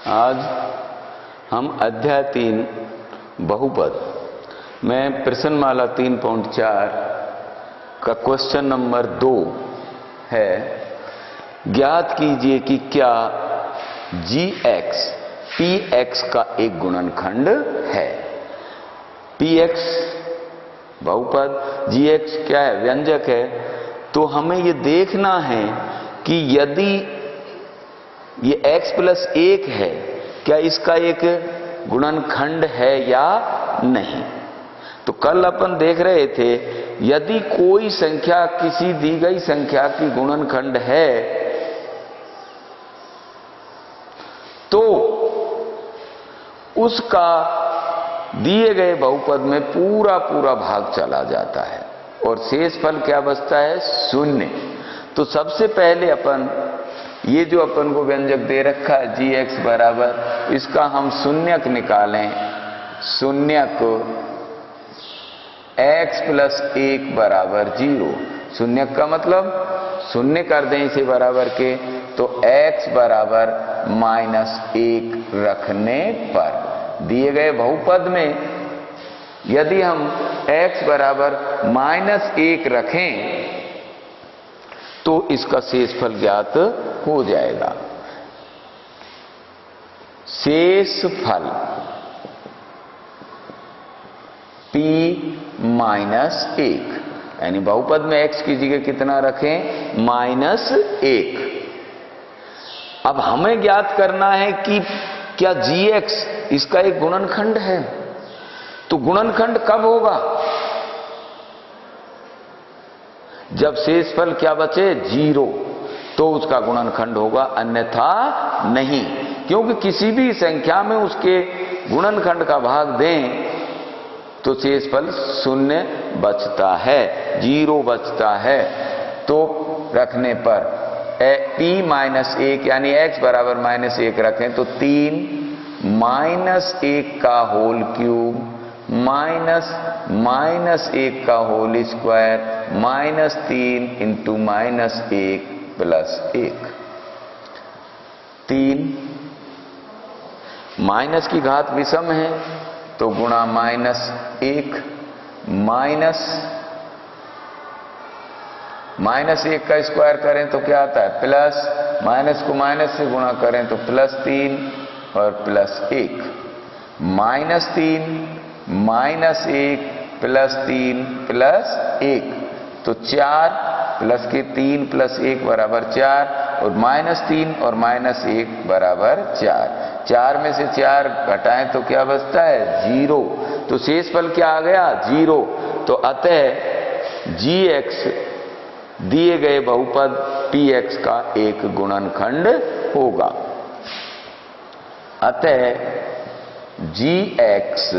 आज हम अध्याय 3 बहुपद में प्रश्नमाला 3.4 का क्वेश्चन नंबर 2 है। ज्ञात कीजिए कि क्या gx px का एक गुणनखंड है। px बहुपद, gx क्या है, व्यंजक है। तो हमें ये देखना है कि यदि ये x प्लस 1 है, क्या इसका एक गुणनखंड है या नहीं। तो कल अपन देख रहे थे, यदि कोई संख्या किसी दी गई संख्या की गुणनखंड है तो उसका दिए गए बहुपद में पूरा पूरा भाग चला जाता है और शेषफल क्या बचता है, 0। तो सबसे पहले अपन ये जो अपन को व्यंजक दे रखा है gx बराबर, इसका हम शून्यक निकालें। शून्यक x प्लस 1 बराबर 0। शून्यक का मतलब शून्य कर दें इसे बराबर के, तो x बराबर -1 रखने पर दिए गए बहुपद में यदि हम x बराबर -1 रखें तो इसका शेषफल ज्ञात हो जाएगा। शेषफल p -1, यानी बहुपद में x की जगह कितना रखें, -1। अब हमें ज्ञात करना है कि क्या gx इसका एक गुणनखंड है। तो गुणनखंड कब होगा, जब शेषफल क्या बचे, 0, तो उसका गुणनखंड होगा, अन्यथा नहीं। क्योंकि किसी भी संख्या में उसके गुणनखंड का भाग दें तो शेषफल 0 बचता है, 0 बचता है। तो रखने पर p -1 यानी x बराबर -1 रखें तो 3 -1 का होल क्यूब -1 का whole square -3 into -1 plus 1। 3 minus की घात विषम है तो गुणा -1 -1 का स्क्वायर करें तो क्या आता है, प्लस, माइनस को माइनस से गुणा करें तो +3 और +1, -3 -1 +3 +1 तो 4 प्लस के 3 + 1 बराबर 4 और -3 और -1 बराबर 4। 4 में से 4 घटाएं तो क्या बचता है, 0। तो शेषफल क्या आ गया, 0। तो अतः gx दिए गए बहुपद px का एक गुणनखंड होगा। अतः gx,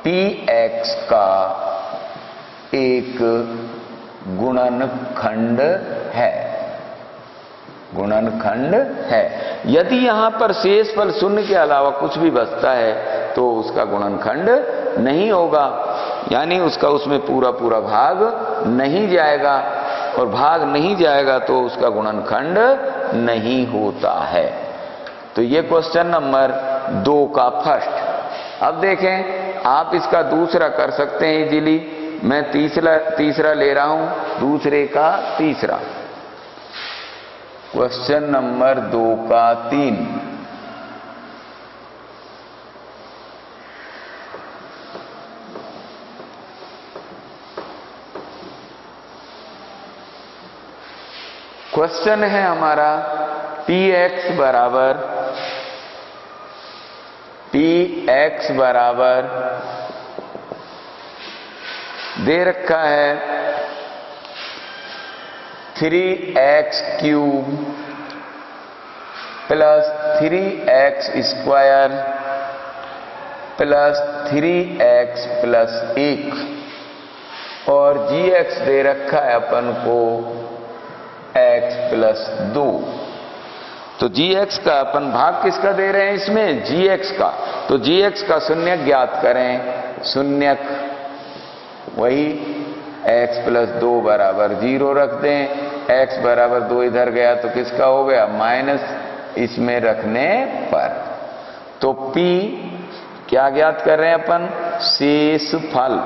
px का एक गुणनखंड है, गुणनखंड है। यदि यहां पर शेषफल 0 के अलावा कुछ भी बचता है तो उसका गुणनखंड नहीं होगा, यानी उसका उसमें पूरा पूरा भाग नहीं जाएगा, और भाग नहीं जाएगा तो उसका गुणनखंड नहीं होता है। तो ये क्वेश्चन नंबर 2 का फर्स्ट। अब देखें, आप इसका दूसरा कर सकते हैं इजीली। मैं तीसरा ले रहा हूं, दूसरे का तीसरा। क्वेश्चन नंबर 2 का 3। क्वेश्चन है हमारा px बराबर दे रखा है 3x cube plus 3x square plus 3x plus 1 और gx दे रखा है अपन को x प्लस 2। तो gx का अपन भाग किसका दे रहे हैं इसमें, gx का। तो gx का शून्यक ज्ञात करें। शून्यक वही x प्लस 2 बराबर 0 रख दें। x बराबर 2 इधर गया तो किसका हो गया, इसमें रखने पर। तो P क्या ज्ञात कर रहे हैं अपन? शेषफल।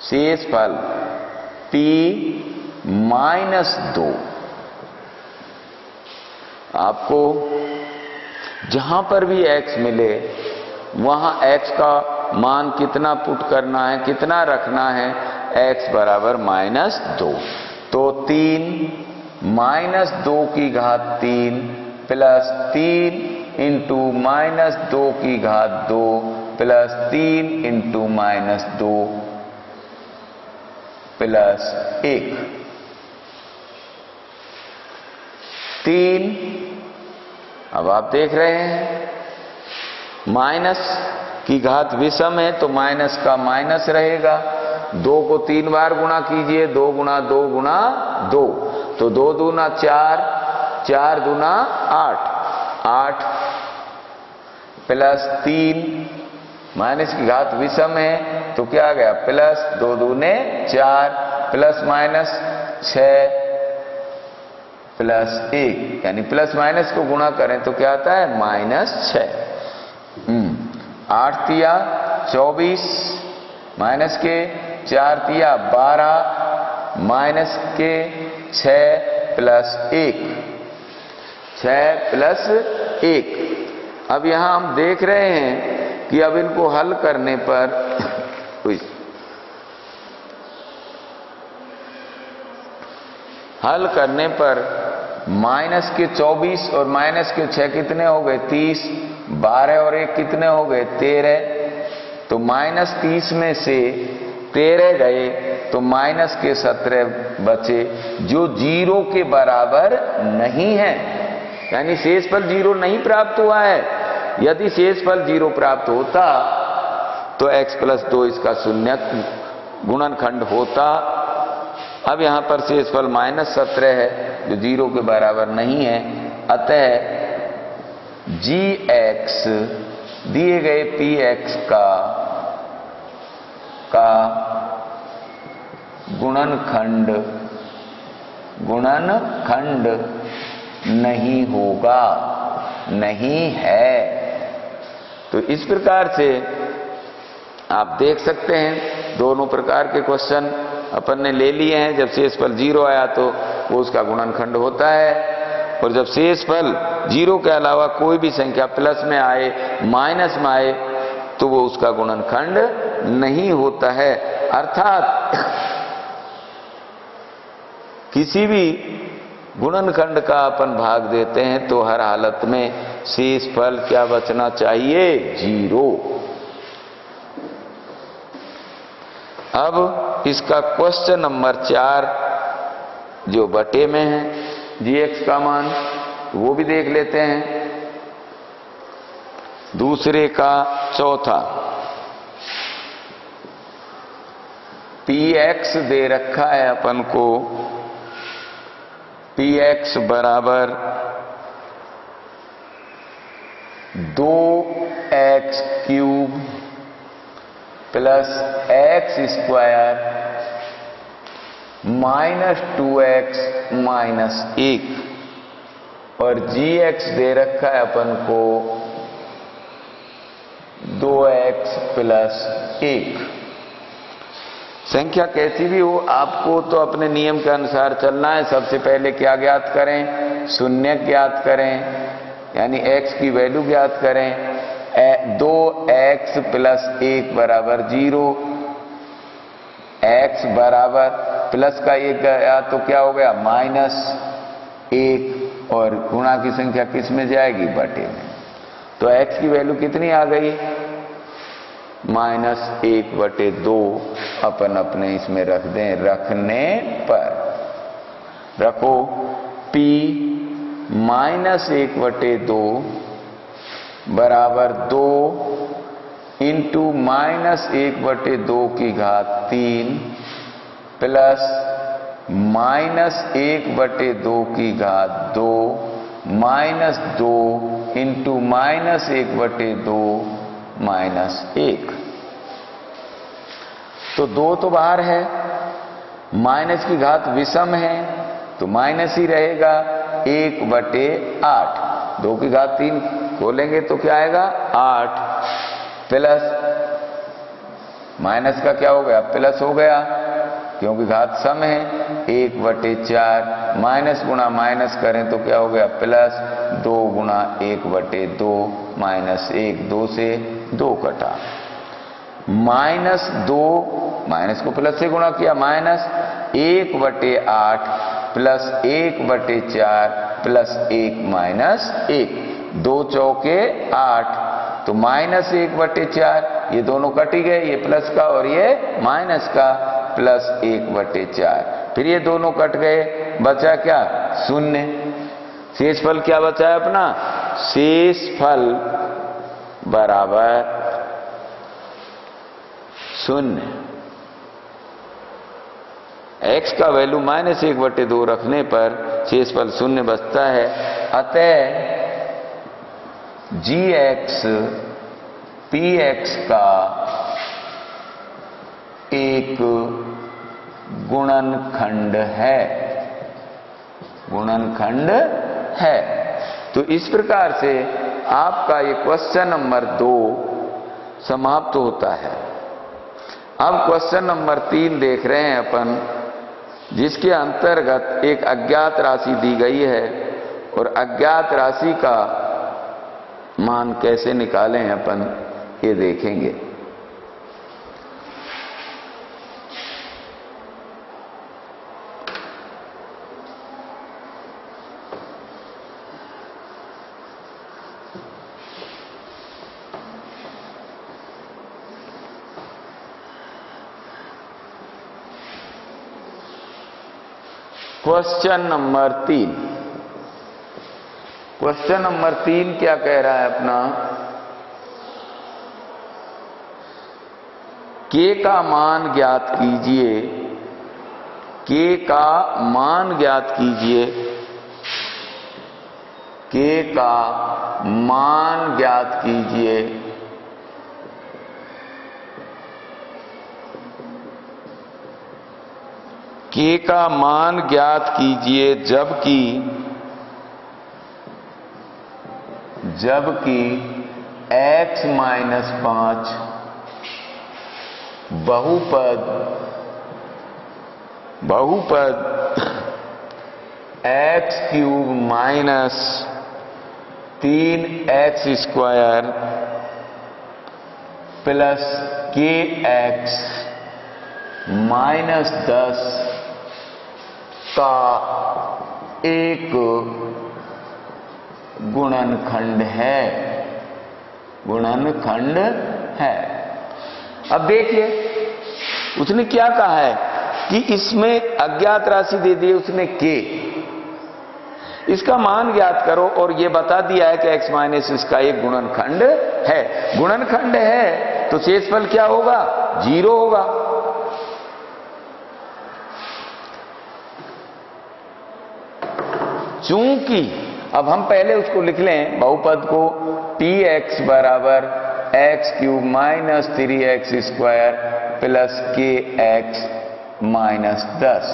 शेषफल P -2। आपको जहां पर भी x मिले वहां x का मान कितना पुट करना है, कितना रखना है? x बराबर -2। तो 3 -2 की घात 3 प्लस 3 इंटू -2 की घात 2 प्लस 3 इंटू -2 प्लस 1। 3। अब आप देख रहे हैं माइनस की घात विषम है तो माइनस का माइनस रहेगा। 2 को 3 बार गुणा कीजिए, 2 गुणा 2 गुणा 2, तो 2 दूना 4, 4 दूना 8, 8 प्लस 3, माइनस की घात विषम है तो क्या आ गया? प्लस 2 दूने 4 प्लस माइनस 6 प्लस 1, यानी प्लस माइनस को गुणा करें तो क्या आता है? -6। 8 तिया 24, माइनस के 4 तिया 12, माइनस के 6 प्लस 1, 6 प्लस 1। अब यहां हम देख रहे हैं कि अब इनको हल करने पर माइनस के 24 और माइनस के 6 कितने हो गए? 30, 12 और 1 कितने हो गए? 13। तो -30 में से 13 गए तो माइनस के 17 बचे जो 0 के बराबर नहीं है, यानी शेषफल 0 नहीं प्राप्त हुआ है। यदि शेषफल 0 प्राप्त होता तो x + 2 इसका शून्य गुणनखंड होता। अब यहां पर शेषफल -17 है जो 0 के बराबर नहीं है, अतः gx दिए गए px का गुणनखंड नहीं होगा, नहीं है। तो इस प्रकार से आप देख सकते हैं दोनों प्रकार के क्वेश्चन अपन ने ले लिए हैं। जब शेषफल 0 आया तो वो उसका गुणनखंड होता है, और जब शेषफल 0 के अलावा कोई भी संख्या प्लस में आए, माइनस में आए, तो वो उसका गुणनखंड नहीं होता है। अर्थात किसी भी गुणनखंड का अपन भाग देते हैं तो हर हालत में शेषफल क्या बचना चाहिए? 0। अब इसका क्वेश्चन नंबर 4 जो बटे में है gx का मान, वो भी देख लेते हैं। दूसरे का चौथा px दे रखा है अपन को, px बराबर 2x³ प्लस x² -2x -1, और gx दे रखा है अपन को 2x + 1। संख्या कैसी भी हो आपको तो अपने नियम के अनुसार चलना है। सबसे पहले क्या ज्ञात करें? शून्य ज्ञात करें, यानी x की वैल्यू ज्ञात करें। 2x + 1 बराबर 0, x बराबर प्लस का 1 गया तो क्या हो गया? -1, और गुणा की संख्या किस में जाएगी? बटे में। तो x की वैल्यू कितनी आ गई? -1/2 अपन अपने इसमें रख दें। रखने पर रखो p -1/2 बराबर 2 इंटू -1/2 की घात 3 प्लस -1/2 की घात 2 -2 इंटू -1/2 -1। तो 2 तो बाहर है, माइनस की घात विषम है तो माइनस ही रहेगा, 1/8, 2 की घात 3 खोलेंगे तो क्या आएगा 8, प्लस माइनस का क्या हो गया प्लस हो गया क्योंकि घात सम है, 1/4 माइनस गुणा माइनस करें तो क्या हो गया प्लस 2 गुणा 1/2 माइनस 1, 2 से 2 कटा, -2 माइनस को प्लस से गुणा किया माइनस 1/8 प्लस 1/4 प्लस 1 माइनस 1, 2 चौके 8 तो -1/4, ये दोनों कट ही गए, ये प्लस का और ये माइनस का, प्लस 1/4, फिर ये दोनों कट गए, बचा क्या 0। शेषफल क्या बचा है अपना, शेषफल बराबर 0। x का वैल्यू -1/2 रखने पर शेषफल 0 बचता है। अतः gx px का एक गुणनखंड है, गुणनखंड है। तो इस प्रकार से आपका ये क्वेश्चन नंबर 2 समाप्त होता है। अब क्वेश्चन नंबर 3 देख रहे हैं अपन, जिसके अंतर्गत एक अज्ञात राशि दी गई है और अज्ञात राशि का मान कैसे निकालें अपन ये देखेंगे। क्वेश्चन नंबर 3, क्वेश्चन नंबर 3 क्या कह रहा है अपना, k का मान ज्ञात कीजिए, k का मान ज्ञात कीजिए, k का मान ज्ञात कीजिए k का मान ज्ञात कीजिए जबकि x - 5 बहुपद x³ minus 3x² plus kx -10 का एक गुणनखंड है, गुणनखंड है। अब देखिए उसने क्या कहा है कि इसमें अज्ञात राशि दे दी उसने k, इसका मान ज्ञात करो और ये बता दिया है कि x माइनस इसका एक गुणनखंड है। गुणनखंड है तो शेषफल क्या होगा 0 होगा। चूंकि अब हम पहले उसको लिख लें बहुपद को, px बराबर x³ minus 3x² plus kx -10।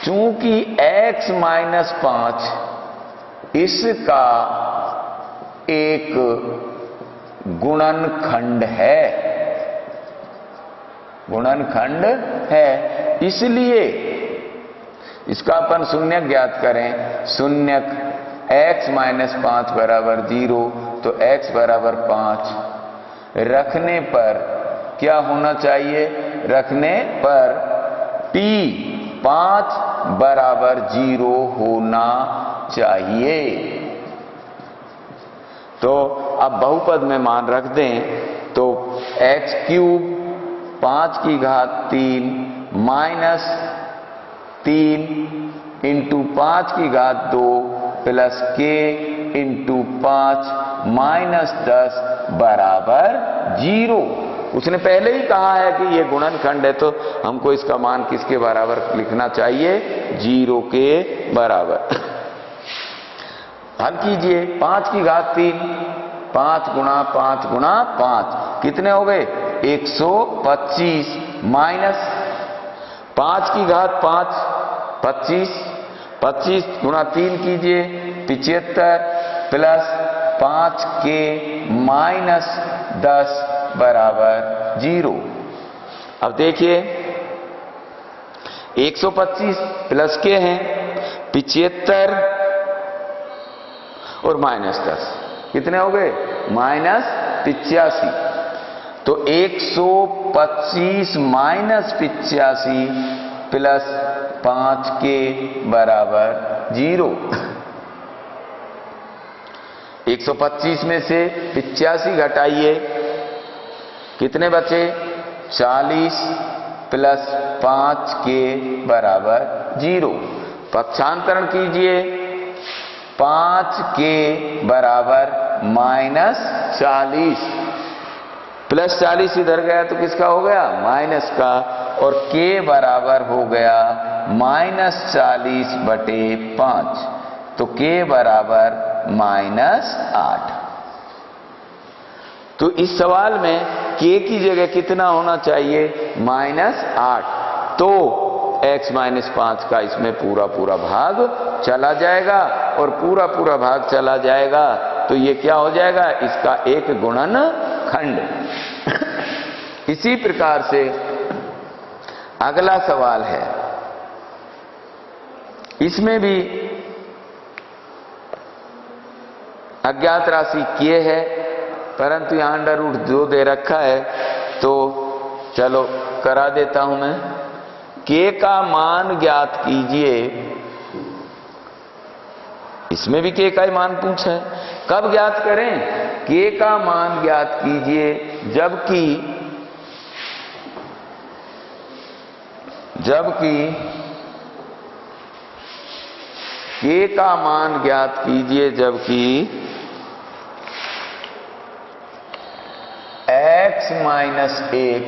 चूंकि x - 5 इसका एक गुणनखंड है, गुणनखंड है, इसलिए इसका अपन शून्यक ज्ञात करें। शून्यक x - 5 बराबर 0, तो x बराबर 5 रखने पर क्या होना चाहिए, रखने पर p 5 बराबर 0 होना चाहिए। तो अब बहुपद में मान रख दें तो x³ 5 की घात 3 माइनस 3 इंटू 5 की घात 2 प्लस k इंटू 5 माइनस 10 बराबर 0। उसने पहले ही कहा है कि ये गुणनखंड है, तो हमको इसका मान किसके बराबर लिखना चाहिए, 0 के बराबर। हल कीजिए, 5 की घात 3, 5 गुणा 5 गुणा 5 कितने हो गए 125 माइनस 5 की घात 5 25 गुणा 3 कीजिए 75 प्लस 5 के माइनस 10 बराबर 0। अब देखिए 125 प्लस के हैं 75 और माइनस 10 कितने हो गए? माइनस 85। तो 125 माइनस 85 प्लस 5 के बराबर 0। 125 में से 85 घटाइए कितने बचे? 40 प्लस 5 के बराबर 0। पक्षांतरण कीजिए 5 के बराबर माइनस 40 प्लस 40 इधर गया तो किसका हो गया? माइनस का। और के बराबर हो गया माइनस 40 बटे 5। तो के बराबर माइनस 8। तो इस सवाल में के की जगह कितना होना चाहिए? माइनस 8। तो x माइनस 5 का इसमें पूरा पूरा भाग चला जाएगा और पूरा पूरा भाग चला जाएगा तो ये क्या हो जाएगा? इसका एक गुणनखंड। इसी प्रकार से अगला सवाल है, इसमें भी अज्ञात राशि के है परंतु यहां अंडर रूट 2 दे रखा है तो चलो करा देता हूं मैं। के का मान ज्ञात कीजिए। इसमें भी के का ही मान पूछा है। कब ज्ञात करें? के का मान ज्ञात कीजिए जबकि के का मान ज्ञात कीजिए जबकि x माइनस 1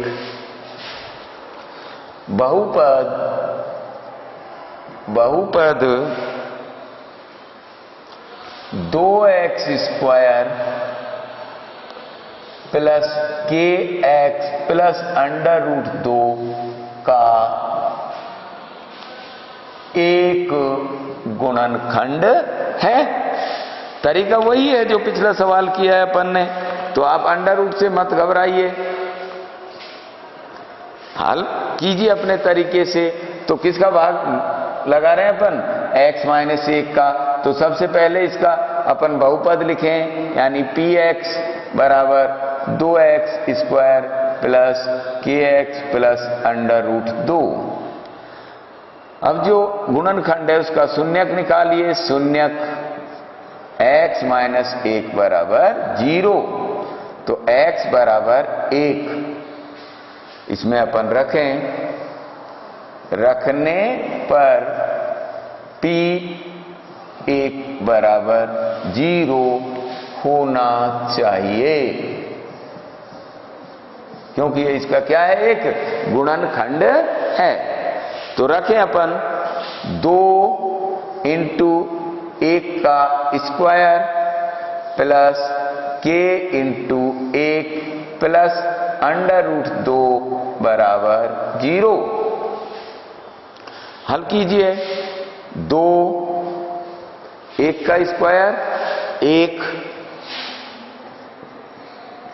बहुपद 2x स्क्वायर प्लस के एक्स प्लस अंडर रूट 2 का एक गुणनखंड है। तरीका वही है जो पिछला सवाल किया है अपन ने। तो आप अंडर रूट से मत घबराइए, हल कीजिए अपने तरीके से। तो किसका भाग लगा रहे हैं अपन? x माइनस 1 का। तो सबसे पहले इसका अपन बहुपद लिखें यानी px बराबर 2x square plus kx plus under root 2। अब जो गुणनखंड है उसका शून्यक निकालिए। शून्यक x माइनस 1 बराबर 0। तो x बराबर 1 इसमें अपन रखें। रखने पर p 1 बराबर 0 होना चाहिए क्योंकि ये इसका क्या है? एक गुणनखंड है। तो रखें अपन 2 इंटू 1 का square plus k into 1 plus under root 2 बराबर 0। हल कीजिए। 2 1 का स्क्वायर 1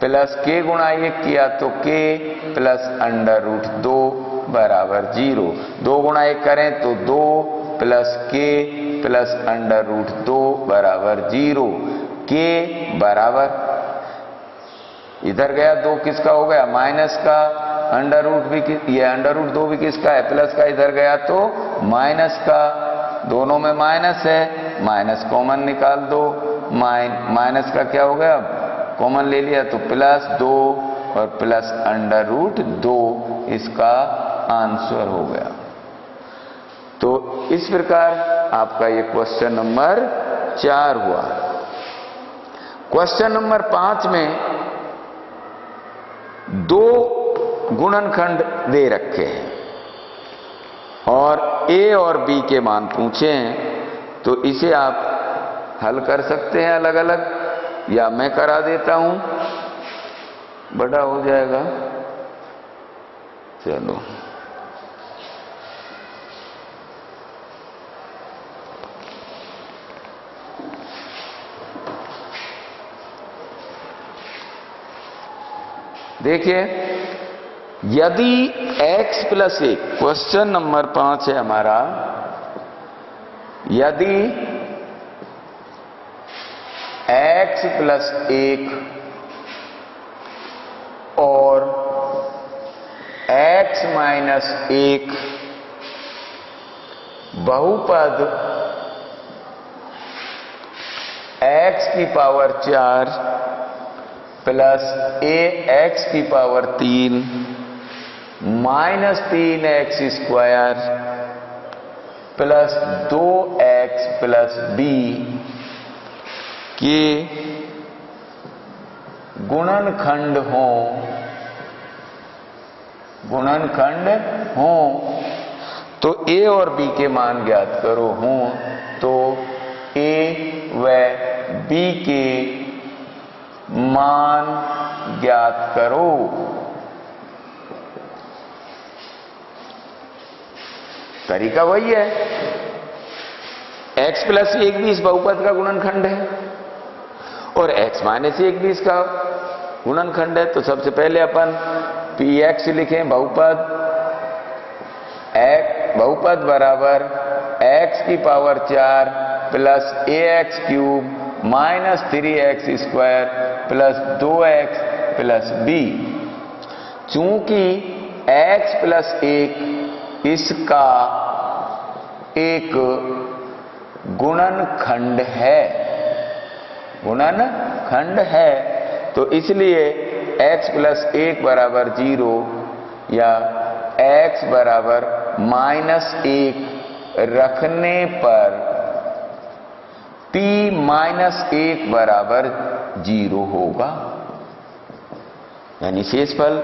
प्लस k गुणा 1 किया तो k प्लस अंडर रूट 2 बराबर 0। 2 गुणा 1 करें तो 2 plus k plus under root 2 बराबर 0। k बराबर इधर गया 2 किसका हो गया? माइनस का। अंडर रूट भी ये अंडर रूट 2 भी किसका है? प्लस का। इधर गया तो माइनस का। दोनों में माइनस है, माइनस कॉमन निकाल दो। माइनस का क्या हो गया? अब कॉमन ले लिया तो प्लस 2 और प्लस अंडर रूट 2 इसका आंसर हो गया। तो इस प्रकार आपका ये क्वेश्चन नंबर 4 हुआ। क्वेश्चन नंबर 5 में 2 गुणनखंड दे रखे हैं और a और b के मान पूछे हैं। तो इसे आप हल कर सकते हैं अलग अलग या मैं करा देता हूं, बड़ा हो जाएगा। चलो देखिए, यदि x प्लस 1, क्वेश्चन नंबर 5 है हमारा, यदि x प्लस 1 और x माइनस 1 बहुपद x की पावर 4 प्लस ax की power 3 minus 3x square plus 2x plus b के गुणनखंड हो तो a और b के मान ज्ञात करो। तो a व b के मान ज्ञात करो। तरीका वही है, x प्लस 1 भी इस बहुपद का गुणनखंड है और x माइनस 1 भी इसका गुणनखंड है। तो सबसे पहले अपन px लिखें, बहुपद बराबर x की power 4 plus ax cube minus 3x square plus 2x plus b। चूंकि x प्लस 1 इसका एक गुणनखंड है, तो इसलिए x प्लस 1 बराबर 0 या x बराबर माइनस 1 रखने पर p माइनस 1 बराबर 0 होगा। यानी शेष फल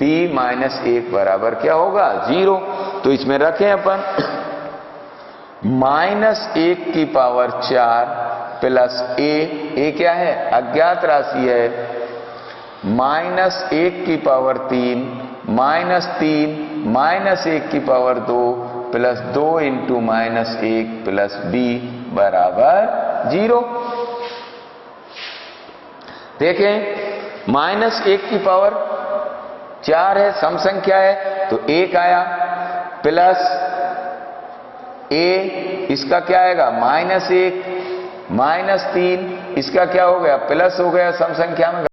p माइनस 1 बराबर क्या होगा? 0। तो इसमें रखें अपन माइनस 1 की पावर 4 प्लस a क्या है? अज्ञात राशि है। माइनस 1 की पावर 3 माइनस 3 माइनस 1 की power 2 plus 2 into minus 1 plus b बराबर 0। देखें, माइनस 1 की पावर 4 है, सम संख्या है, तो 1 आया, प्लस a इसका क्या आएगा? माइनस 1 माइनस 3 इसका क्या हो गया? प्लस हो गया, सम संख्या में